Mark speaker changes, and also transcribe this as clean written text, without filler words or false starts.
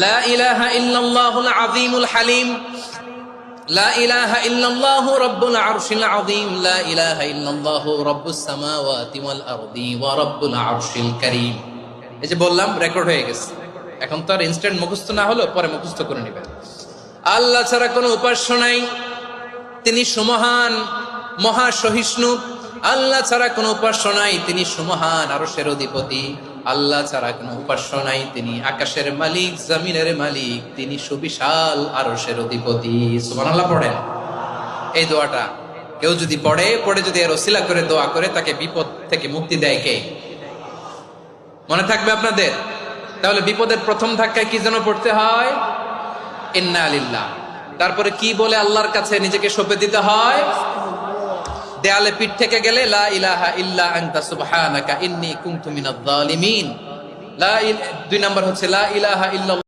Speaker 1: লা ইলাহা ইল্লাল্লাহুল আযীমুল হালিম, লা ইলাহা ইল্লাল্লাহু রাব্বুল আরশিল আযীম, লা ইলাহা ইল্লাল্লাহু রাব্বুস সামাওয়াতি ওয়াল আরদি ওয়া রাব্বুল আরশিল কারীম। এই যে বললাম, রেকর্ড হয়ে গেছে। এখন তো আর ইনস্ট্যান্ট মুখস্থ না হলো, পরে মুখস্থ করে নেবেন। আল্লাহ ছাড়া কোনো উপাস্য নাই, তিনি সুমহান, মহা সহিষ্ণু। আল্লাহ ছাড়া কোনো উপাস্য নাই, তিনি সুমহান, আরশের অধিপতি। আল্লাহ ছাড়া কোনো উপাস্য নাই, তিনি আকাশের মালিক, জমিনের মালিক, তিনি সুবিশাল আরশের অধিপতি। সুবহানাল্লাহ পড়েন। এই দোয়াটা কেউ যদি পড়ে যদি এর ওসিলা করে দোয়া করে, তাকে বিপদ থেকে মুক্তি দেয় কে? মনে থাকবে আপনাদের? তাহলে বিপদের প্রথম ধাক্কায় কি যেন পড়তে হয়? ইন্না লিল্লাহ। তারপরে কি বলে আল্লাহর কাছে নিজেকে সঁপে দিতে হয়? দেয়ালে পিঠ থেকে গেলে লা ইলাহা ইল্লা আনতা সুবহানাকা ইন্নী কুনতু মিনাজ জালিমিন। 2 নাম্বার হচ্ছে লা ইলাহা ইল্লাল্লাহ।